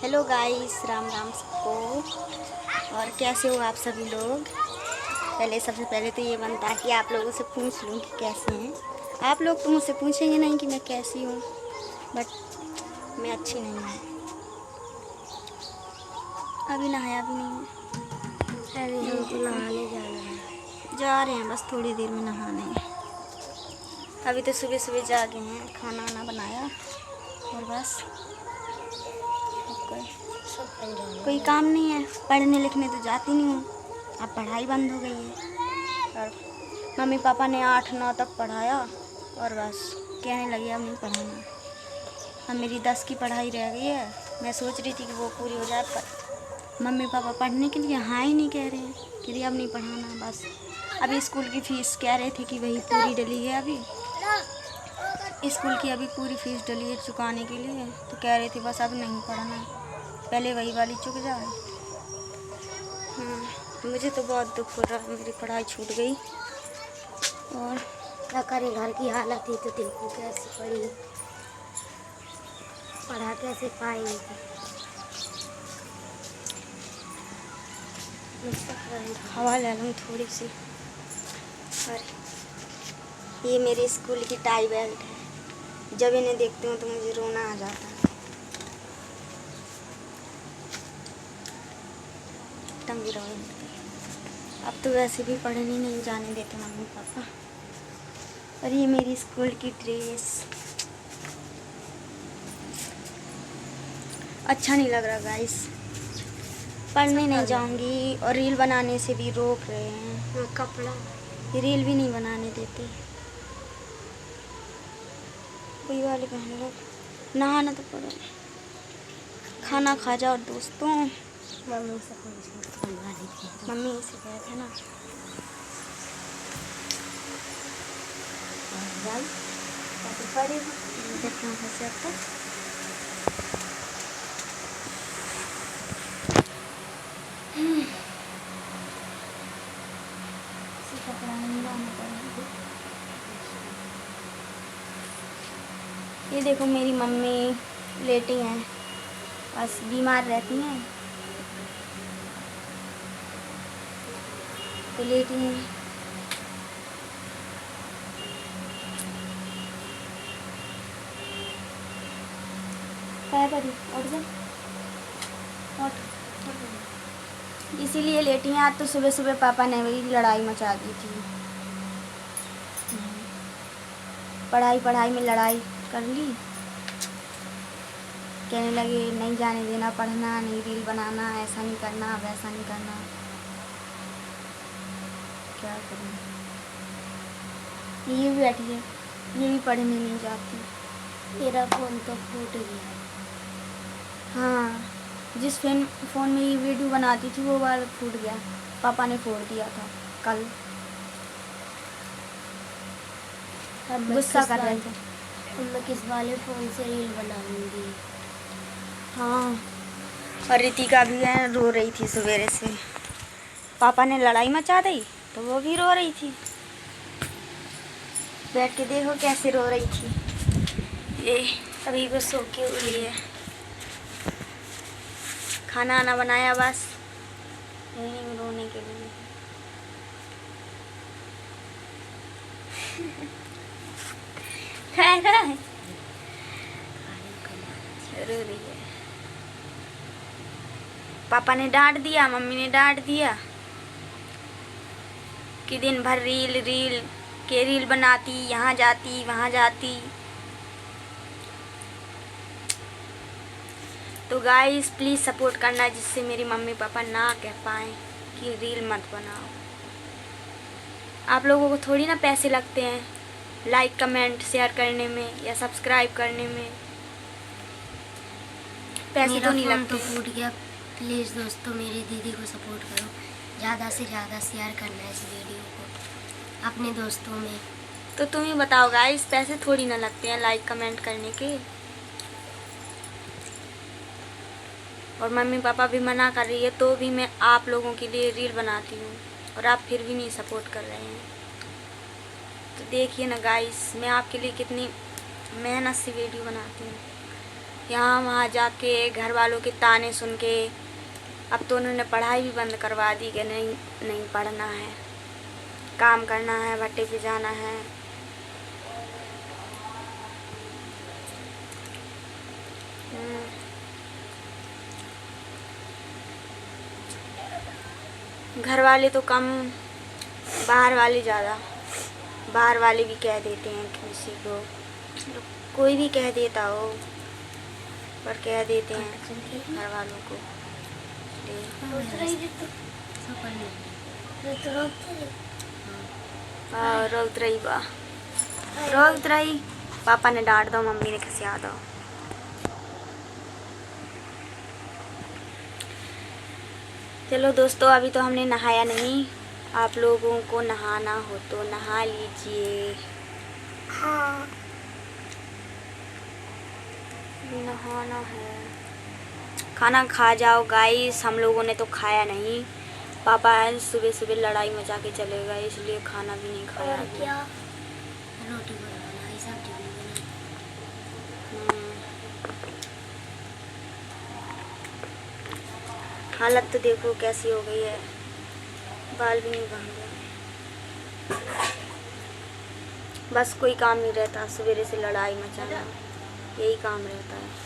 Hello guys, Ram Ram सबको। और कैसे हो आप सभी लोग। सबसे पहले तो ये बनता है कि आप लोगों से पूछ लूँ कि कैसे हैं आप लोग। तो मुझसे पूछेंगे नहीं कि मैं कैसी हूँ, बट मैं अच्छी नहीं हूँ। अभी नहाया भी नहीं है। अरे हमको नहाने जाना है। जा रहे हैं बस थोड़ी देर में नहाने। अभी तो सुबह सुबह जागे हैं, खाना वाना बनाया और बस कोई काम नहीं है। पढ़ने लिखने तो जाती नहीं हूँ, अब पढ़ाई बंद हो गई है। और मम्मी पापा ने 8-9 तक पढ़ाया और बस कहने लगी अब नहीं पढ़ाना। अब मेरी 10 की पढ़ाई रह गई है। मैं सोच रही थी कि वो पूरी हो जाए, पर मम्मी पापा पढ़ने के लिए हाँ ही नहीं कह रहे हैं कि अब नहीं पढ़ाना। बस अभी स्कूल की फ़ीस कह रहे थे कि वही पूरी डली है। अभी स्कूल की अभी पूरी फ़ीस डली है चुकाने के लिए, तो कह रहे थे बस अब नहीं पढ़ना, पहले वही वाली चुक जाए। मुझे तो बहुत दुख हो रहा है, मेरी पढ़ाई छूट गई। और क्या करें, घर की हालत ही तो देखो कैसे पढ़ी, पढ़ा कैसे पाएंगे। हवा ले लूँ थोड़ी सी। और ये मेरी स्कूल की टाई बेल्ट है, जब इन्हें देखती हूँ तो मुझे रोना आ जाता है। टंगी रहो। अब तो वैसे भी पढ़ने नहीं जाने देते मम्मी पापा। और ये मेरी स्कूल की ड्रेस, अच्छा नहीं लग रहा गाइस। पढ़ने नहीं जाऊंगी और रील बनाने से भी रोक रहे हैं। कपड़ा रील भी नहीं बनाने देते। वही वाले पहन लो, नहाना तो पड़ो। खाना खा जाओ दोस्तों। मम्मी से पूछ बनवा लीजिए। मम्मी से कहे थे ना। देखना कैसे आपको। कपड़ा नहीं लाना पड़ेगा। ये देखो मेरी मम्मी लेटी हैं, बस बीमार रहती हैं तो लेटी हैं। क्या करी उठ जा, उठ। इसीलिए लेटी हैं। आज तो सुबह सुबह पापा ने वही लड़ाई मचा दी थी। पढ़ाई में लड़ाई कर ली। कहने लगे नहीं जाने देना, पढ़ना नहीं, रील बनाना, ऐसा नहीं करना, वैसा नहीं करना। क्या करूँ। ये भी बैठी है, ये भी पढ़ने नहीं जाती। मेरा फोन तो फूट गया। हाँ, जिस फ़ोन में ये वीडियो बनाती थी वो वाला फूट गया। पापा ने फोड़ दिया था कल, गुस्सा कर रहे थे। मैं किस वाले फ़ोन से रील बनाऊंगी। हाँ, और रितिका भी है, रो रही थी सवेरे से। पापा ने लड़ाई मचा दी तो वो भी रो रही थी। बैठ के देखो कैसे रो रही थी। ये अभी बस सो के हुई है। खाना आना बनाया बस यही रोने के लिए। रो रही है। पापा ने डांट दिया, मम्मी ने डांट दिया कि दिन भर रील बनाती, यहाँ जाती वहाँ जाती। तो गाइस प्लीज़ सपोर्ट करना, जिससे मेरी मम्मी पापा ना कह पाएँ कि रील मत बनाओ। आप लोगों को थोड़ी ना पैसे लगते हैं लाइक कमेंट शेयर करने में या सब्सक्राइब करने में। पैसे तो नहीं लगते। तो फूट गया। प्लीज़ दोस्तों मेरी दीदी को सपोर्ट करो, ज़्यादा से ज़्यादा शेयर करना है इस वीडियो को अपने दोस्तों में। तो तुम ही बताओ गाइस, पैसे थोड़ी ना लगते हैं लाइक कमेंट करने के। और मम्मी पापा भी मना कर रही है तो भी मैं आप लोगों के लिए रील बनाती हूँ और आप फिर भी नहीं सपोर्ट कर रहे हैं। तो देखिए ना गाइस, मैं आपके लिए कितनी मेहनत से वीडियो बनाती हूँ। यहाँ वहाँ जाके घर वालों के ताने सुन के अब तो उन्होंने पढ़ाई भी बंद करवा दी कि नहीं पढ़ना है, काम करना है, भट्टे पे जाना है। घर वाले तो कम, बाहर वाले ज़्यादा। बाहर वाले भी कह देते हैं किसी को, कोई भी कह देता हो, पर कह देते हैं घर वालों को। रोत रही पापा ने डांट दो, मम्मी ने खिसिया दो। चलो दोस्तों, अभी तो हमने नहाया नहीं, आप लोगों को नहाना हो तो नहा लीजिए। हाँ, नहाना है। खाना खा जाओ गाइस, हम लोगों ने तो खाया नहीं। पापा आज सुबह सुबह लड़ाई मचा के चले गए, इसलिए खाना भी नहीं खाया अभी। क्या रोटी बनाई, सब्जी भी बनाई। हालत तो देखो कैसी हो गई है, बाल भी नहीं बन गए। बस कोई काम नहीं रहता, सवेरे से लड़ाई मचाना, यही काम रहता है।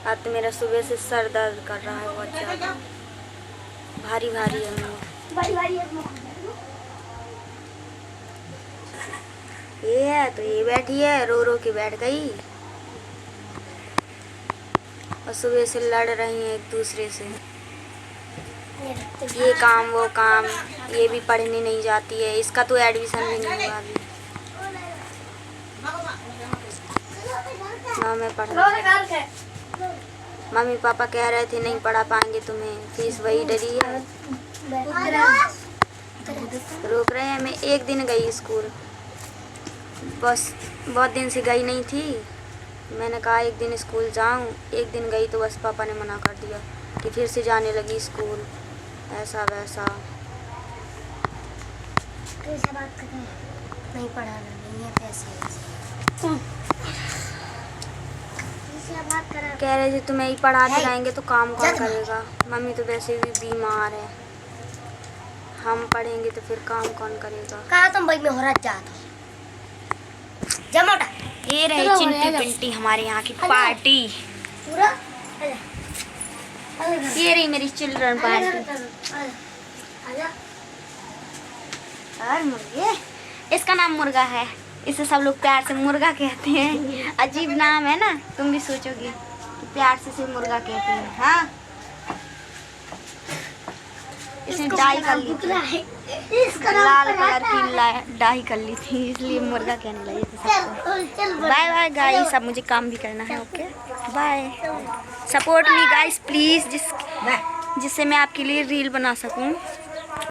आज तो मेरा सुबह से सर दर्द कर रहा है बहुत ज़्यादा, भारी भारी है मुँह। ये है तो ये बैठी है, रो रो के बैठ गई और सुबह से लड़ रही हैं एक दूसरे से, ये काम वो काम। ये भी पढ़ने नहीं जाती है, इसका तो एडमिशन भी नहीं हुआ अभी। मैं पढ़, मम्मी पापा कह रहे थे नहीं पढ़ा पाएंगे तुम्हें, फीस वही डरी है, रोक रहे हैं। मैं एक दिन गई स्कूल, बस बहुत दिन से गई नहीं थी। मैंने कहा एक दिन स्कूल जाऊं, एक दिन गई तो बस पापा ने मना कर दिया कि फिर से जाने लगी स्कूल, ऐसा वैसा। कैसे बात कर रहे हैं? नहीं पढ़ाना नहीं है, पैसे बात कर रहे। कह रहे थे तुम्हें ही पढ़ाते रहेंगे तो काम कौन करेगा। मम्मी तो वैसे भी बीमार है, हम पढ़ेंगे तो फिर काम कौन करेगा। कहा तुम भाई में हो रहा जाता जमोटा। ये रही चिंटी पिंटी हमारे यहाँ की पार्टी, पूरा ये रही मेरी चिल्ड्रन पार्टी। और मुर्गे, इसका नाम मुर्गा है, इसे सब लोग प्यार से मुर्गा कहते हैं। अजीब नाम है ना, तुम भी सोचोगी कि प्यार से इसे मुर्गा कहते हैं। हाँ, इसने डाई कर ली थी, लाल कलर की डाई कर ली थी, इसलिए मुर्गा कहने लगे थे सबको। बाय बाय गाइस, अब मुझे काम भी करना है। Okay bye, support me guys please, जिससे मैं आपके लिए रील बना सकूं।